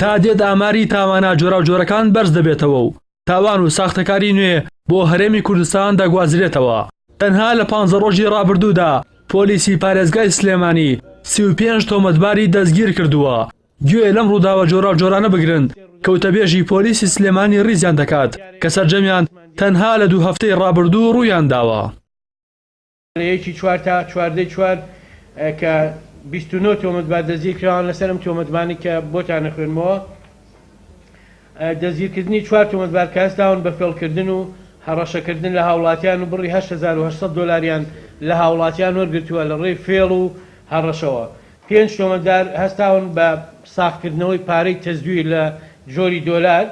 تا دێت ئاماری تاوانە جۆرا و جۆرەکان بەرز دەبێتەوە و تاوان و ساختەکاری نوێ بۆ هەرێمی کوردستان دەگوازرێتەوە. تەنها لە 15 ڕۆژی ڕابردوودا پۆلیسی پارێزگای سلێمانی 35 تۆمەتباری دەستگیر کردووە. گوێ لەم ڕووداوە جۆرا و جۆرانە بگرن کەوتەبێژی پۆلیسی سلێمانی ڕیزیان دەکات کە سەرجەمیان تەنها لە 2 هەفتەی ڕابردوو ڕوویان داوە. یەکی 4 تا 4 کە 29 تۆمەتبار دەستگیر کراون لەسەر ئەم تۆمەتبانی کە بۆتان نەخوێنمەوە. دەستگیرکردنی 4 تۆمەتبار کە هەستاون بە فێڵکردن و هەڕەشەکردن لە هاوڵاتیان و بڕی 8,800 دۆلاریان لە هاوڵاتیان وەرگرتووە لە ڕێی فێڵ و هەڕەشەوە. 5 تۆمەتبار هەستاون بە ساختکردنەوەی پارەی تەزویر لە جۆری دۆلار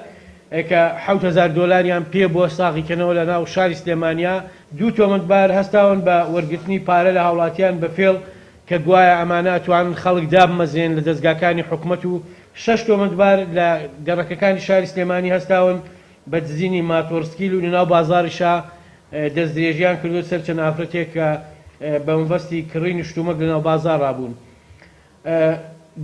کە 7,000 دۆلاریان پێ بۆ ساغیکردنەوە لە ناو شاری سلێمانیا. 2 تۆمەتبار هەستاون بە وەرگرتنی پارە لە هاوڵاتیان بە فێڵ کە گوایە ئەمانە ئەتوانن خەڵک دابمەزێن لە دەستگاکانی حکوومەت و 6 تۆمەتبار لە گەڕەکەکانی شاری سلێمانی هەستاون بە دزینی ماتۆرسکیل و لەناو بازاڕیشا دەستدرێژیان کردو سەر چەند ئافرەتێک کە بە مەبەستی کڕی نیشتومەک لەناو بازار ڕابوون.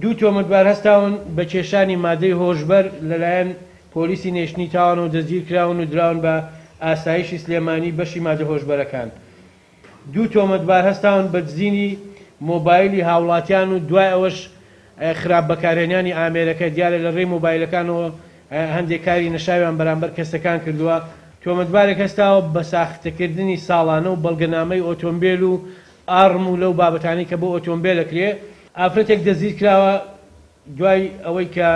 2 تۆمەتبار هەستاون بە کێشانی مادەی هۆشبەر لەلایەن پۆلیسی نێشتنی تاوان و دەستگیر کراون و دراون بە ئاسایشی سلێمانی بەشی مادە هۆشبەرەکان. 2 تۆمەتبار هەستاون بە دزینی مۆبایلی هاوڵاتیان و دوای ئەوەش خراپ بەکارهێنانی ئامێرەکە دیارە لە ڕێی مۆبایلەکانەوە هەندێک کاری نەشاویان بەرامبەر کەسەکان کردووە. تۆمەتبارێک هەستاوە بە ساختەکردنی ساڵانە و بەڵگەنامەی ئۆتۆمبیل و ئارم و لەو بابەتانی کە بۆ ئۆتۆمبیل دەکرێ. ئافرەتێک دەستگیر کراوە دوای ئەوەی کە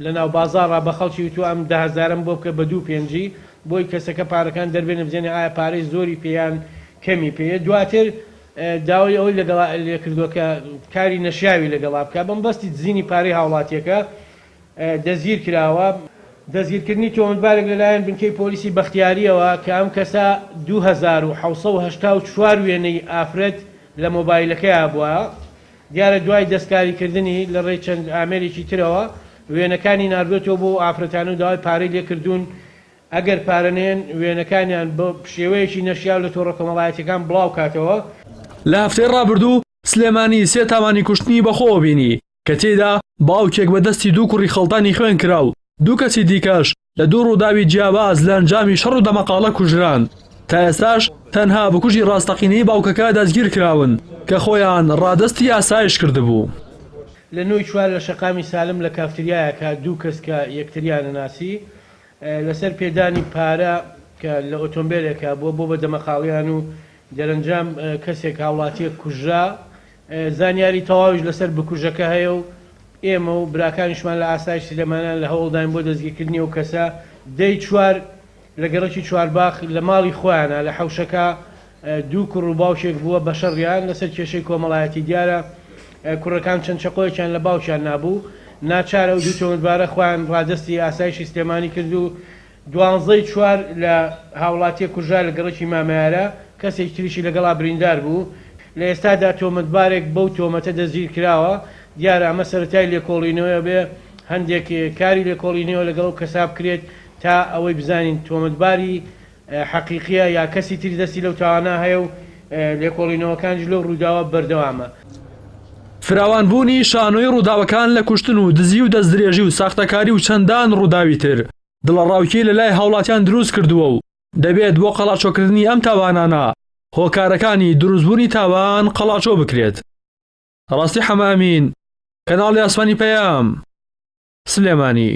لە ناو بازاڕا بە خەڵکی وتو ئەم 10,000 بۆ بکە بە 2 پێنجی بۆی کەسەکە پارەکان دەربێنە بزێنێ ئایا پارەی زۆری پێیان کەمی پێ. دواتر داوای ئەوەی لەگەڵ لێ کردووە کە کاری نەشیاوی لەگەڵا بکە بەم بەستی دزینی پارەی هاوڵاتیەکە دەستگیر کراوە. دەستگیرکردنی تۆمەتبارێک لەلایەن بنکەی پۆلیسی بەختیاریەوە کە ئەم کەسە 2,784 وێنەی ئافرەت لە مۆبایلەکەیە بووە. دیارە دوای دەستکاریکردنی لە ڕێی چەند ئامێرێکی ترەوە وێنەکانی ناردوێتەوە بۆ ئافرەتان و داوای پارەی لێکردوون ئەگەر پارەنێن وێنەکانیان بە شێوەیەکی نەشیاو لە تۆڕە کۆمەڵایەتیەکان بڵاو کاتەوە. لە هەفتەی ڕابردوو سلێمانی 3 تاوانی کوشتنی بەخۆ بینی کە تێدا باوکێک بە دەستی 2 کوڕی خەڵتانی خوێن کراو. 2 کەسی دیکەش لە 2 ڕووداوی جیاواز لە ئەنجامی شەڕ و دەمەقاڵە کوژران. تا ئێستاش تەنها بکوژی ڕاستەقینەی باوکەکە دەستگیر کراون کە خۆیان ڕادستی ئاسایش کردبوو. لە 9 چوار لە شەقامی سالم لە کافتریایەکە 2 کەس کە یەکتریانە ناسی لەسەر پێدانی پارە کە لە ئۆتۆمبیلێکە بۆ بە دەمەقاڵیان و دەرەنجام کەسێک هاوڵاتیە کوژرا. زانیاری تەواویش لەسەر بکوژەکە هەیە و ئێمە و براکانیشمان لە ئاسایش سلێمانیان لە هەوڵداین بۆ دەستگیرکردنی ئەو کەسە. 10 چوار لە گەڕەکی چوارباخ لە ماڵی خۆیانە لە حەوشەکە 2 کوڕ و باوشێک بووە بە شەڕیان لەسەر کێشەی کۆمەڵایەتی. دیارە کوڕەکان چەند شەقۆیەکیان لە باوشیان نابوو. ناچارە و 2 تۆمەتبارە خۆیان ڕادستی ئاسایشی سلێمانی کرد و 12 چوار لە هاوڵاتیە کوژرا لە گەڕەکی مامایارە کەسێک تریشی لەگەڵا بریندار بوو. لە ئێستادا تۆمەتبارێک بەو تۆمەتە دەستگیر کراوە. دیارە ئەمە سەرەتای لێکۆڵینەوە بێ هەندێک کاری لێکۆڵینەوە لەگەڵ کەسا بکرێت تا ئەوەی بزانین تۆمەتباری حەقیقیە یا کەسی تری دەستی لەو تاوانە هەیە و لێکۆڵینەوەکانج لەو ڕووداوە بەردەوامە. فراوانبوونی شانۆی ڕووداوەکان لە کوشتن و دزی و دەستدرێژی و ساختەکاری و چەندان ڕووداوی تر دڵەڕاوکی لەلای هاوڵاتیان دروست کردووە و دەبێت بۆ قەڵاچۆکردنی ئەم تاوانانە هۆکارەکانی دروستبوونی تاوان قەڵاچۆ بکرێت. ڕاستی حەمامین کەناڵی ئاسمانی پەیام سلێمانی.